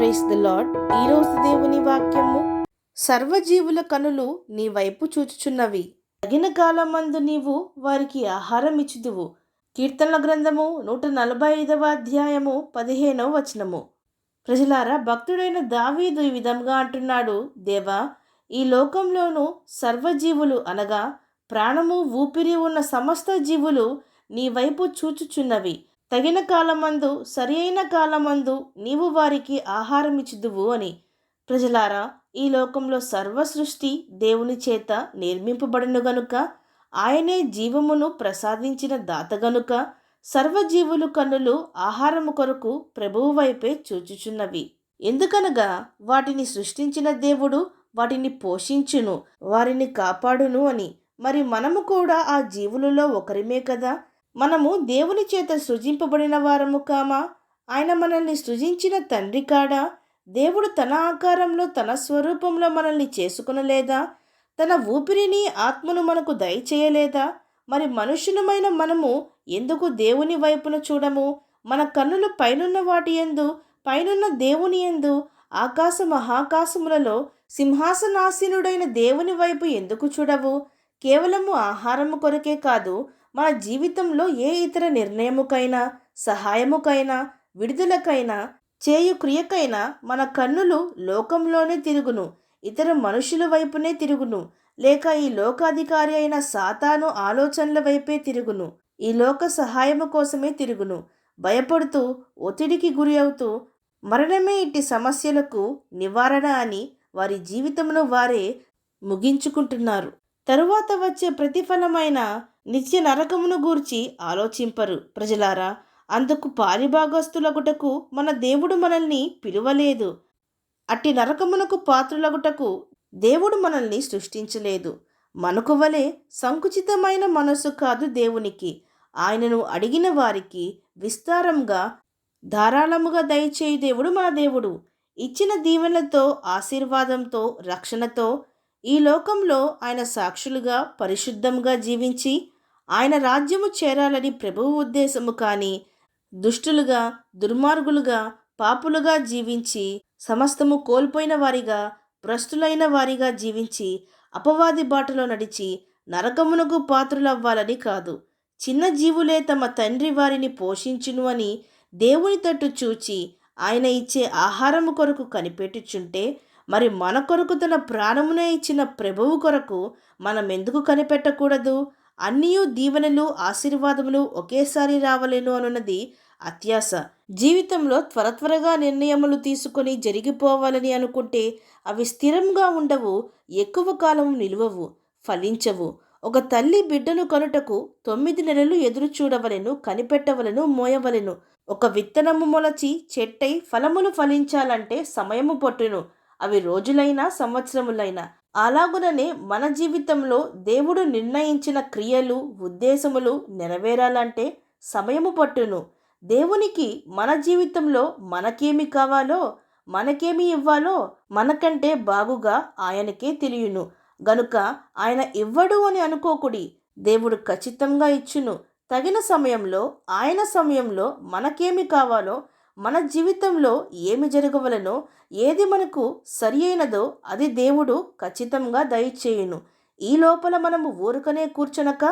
Praise the lord. ఈరోజు దేవుని వాక్యము, సర్వజీవుల కనులు నీ వైపు చూచుచున్నవి, తగిన కాలమందు నీవు వారికి ఆహారం ఇచ్చుదువు. కీర్తనల గ్రంథము 145వ అధ్యాయము 15వ వచనము. ప్రజలారా, భక్తుడైన దావీదు ఈ విధంగా అంటున్నాడు: దేవా, ఈ లోకంలోను సర్వజీవులు అనగా ప్రాణము ఊపిరి ఉన్న సమస్త జీవులు నీ వైపు చూచుచున్నవి. తగిన కాలమందు సరి అయిన కాలమందు నీవు వారికి ఆహారం ఇచ్చుదువు అని. ప్రజలారా, ఈ లోకంలో సర్వ సృష్టి దేవుని చేత నిర్మింపబడిన గనుక, ఆయనే జీవమును ప్రసాదించిన దాత గనుక, సర్వజీవులు కన్నులు ఆహారము కొరకు ప్రభువు వైపే చూచుచున్నవి. ఎందుకనగా వాటిని సృష్టించిన దేవుడు వాటిని పోషించును, వారిని కాపాడును అని. మరి మనము కూడా ఆ జీవులలో ఒకరిమే కదా. మనము దేవుని చేత సృజింపబడిన వారము కామా? ఆయన మనల్ని సృజించిన తండ్రి కాడా? దేవుడు తన ఆకారంలో తన స్వరూపంలో మనల్ని చేసుకునలేదా? తన ఊపిరిని ఆత్మను మనకు దయచేయలేదా? మరి మనుషులమైన మనము ఎందుకు దేవుని వైపున చూడము? మన కన్నులు పైనున్న వాటి యందు, పైనున్న దేవుని యందు, ఆకాశ మహాకాశములలో సింహాసనాసీనుడైన దేవుని వైపు ఎందుకు చూడవు? కేవలము ఆహారము కొరకే కాదు, మన జీవితంలో ఏ ఇతర నిర్ణయముకైనా, సహాయముకైనా, విడుదలకైనా, చేయు క్రియకైనా మన కన్నులు లోకంలోనే తిరుగును, ఇతర మనుషుల వైపునే తిరుగును, లేక ఈ లోకాధికారి అయిన సాతాను ఆలోచనల వైపే తిరుగును, ఈ లోక సహాయము కోసమే తిరుగును. భయపడుతూ, ఒత్తిడికి గురి అవుతూ, మరణమే ఇట్టి సమస్యలకు నివారణ అని వారి జీవితమును వారే ముగించుకుంటున్నారు. తరువాత వచ్చే ప్రతిఫలమైన నిత్య నరకమును గూర్చి ఆలోచింపరు. ప్రజలారా, అందుకు పాలిభాగస్తులగుటకు మన దేవుడు మనల్ని పిలువలేదు. అట్టి నరకమునకు పాత్రులగుటకు దేవుడు మనల్ని సృష్టించలేదు. మనకు వలె సంకుచితమైన మనసు కాదు దేవునికి. ఆయనను అడిగిన వారికి విస్తారంగా, ధారాళముగా దయచేయి దేవుడు మన దేవుడు. ఇచ్చిన దీవెనలతో, ఆశీర్వాదంతో, రక్షణతో ఈ లోకంలో ఆయన సాక్షులుగా పరిశుద్ధంగా జీవించి ఆయన రాజ్యము చేరాలని ప్రభువు ఉద్దేశము. కానీ దుష్టులుగా, దుర్మార్గులుగా, పాపులుగా జీవించి, సమస్తము కోల్పోయిన వారిగా, భ్రష్టులైన వారిగా జీవించి, అపవాది బాటలో నడిచి నరకమునకు పాత్రులవ్వాలని కాదు. చిన్న జీవులే తమ తండ్రి వారిని పోషించును అని దేవుని తట్టు చూచి ఆయన ఇచ్చే ఆహారము కొరకు కనిపెట్టుచుంటే, మరి మన కొరకు తన ప్రాణమునే ఇచ్చిన ప్రభువు కొరకు మనం ఎందుకు కనిపెట్టకూడదు? అన్నియు దీవెనలు, ఆశీర్వాదములు ఒకేసారి రావలేను అనున్నది అత్యాశ. జీవితంలో త్వరగా నిర్ణయములు తీసుకొని జరిగిపోవాలని అనుకుంటే అవి స్థిరంగా ఉండవు, ఎక్కువ కాలం నిలువవు, ఫలించవు. ఒక తల్లి బిడ్డను కనుటకు 9 నెలలు ఎదురు చూడవలెను, కనిపెట్టవలను, మోయవలెను. ఒక విత్తనము మొలచి చెట్టై ఫలములు ఫలించాలంటే సమయము పట్టును, అవి రోజులైనా సంవత్సరములైనా. అలాగుననే మన జీవితంలో దేవుడు నిర్ణయించిన క్రియలు, ఉద్దేశములు నెరవేరాలంటే సమయము పట్టును. దేవునికి మన జీవితంలో మనకేమి కావాలో, మనకేమి ఇవ్వాలో మనకంటే బాగుగా ఆయనకే తెలియను గనుక ఆయన ఇవ్వడు అని అనుకోకుడి. దేవుడు ఖచ్చితంగా ఇచ్చును. తగిన సమయంలో, ఆయన సమయంలో మనకేమి కావాలో, మన జీవితంలో ఏమి జరగవలనో, ఏది మనకు సరి అయినదో అది దేవుడు ఖచ్చితంగా దయచేయును. ఈ లోపల మనము ఊరుకనే కూర్చొనక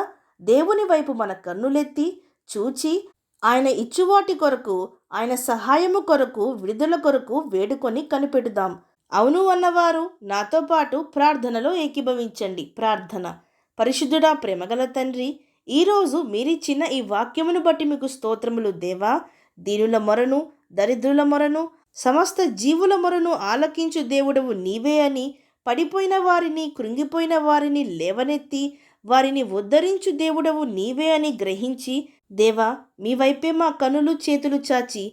దేవుని వైపు మన కన్నులెత్తి చూచి ఆయన ఇచ్చువాటి కొరకు, ఆయన సహాయము కొరకు, విడుదల కొరకు వేడుకొని కనిపెడుదాం. అవును అన్నవారు నాతో పాటు ప్రార్థనలో ఏకీభవించండి. ప్రార్థన. పరిశుద్ధుడా, ప్రేమగల తండ్రి, ఈరోజు మీరిచ్చిన ఈ వాక్యమును బట్టి మీకు స్తోత్రములు దేవా. దీనుల మొరను, దరిద్రుల మొరను, సమస్త జీవుల మొరను ఆలకించు దేవుడవు నీవే అని, పడిపోయిన వారిని, కృంగిపోయిన వారిని లేవనెత్తి వారిని ఉద్ధరించు దేవుడవు నీవే అని గ్రహించి, దేవా, మీ వైపే మా కనులు, చేతులు చాచి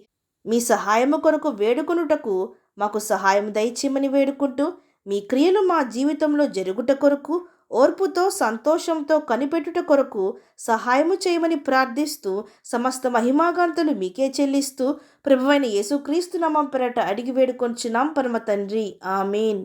మీ సహాయము కొరకు వేడుకొనుటకు మాకు సహాయం దయచేయమని వేడుకుంటూ, మీ క్రియలు మా జీవితంలో జరుగుట కొరకు, ఓర్పుతో, సంతోషంతో కనిపెట్టుట కొరకు సహాయము చేయమని ప్రార్థిస్తూ, సమస్త మహిమాగాంతులు మీకే చెల్లిస్తూ ప్రభువైన యేసుక్రీస్తు నామం పేరట అడిగి వేడుకొంచున్నాం పరమ తండ్రి. ఆమేన్.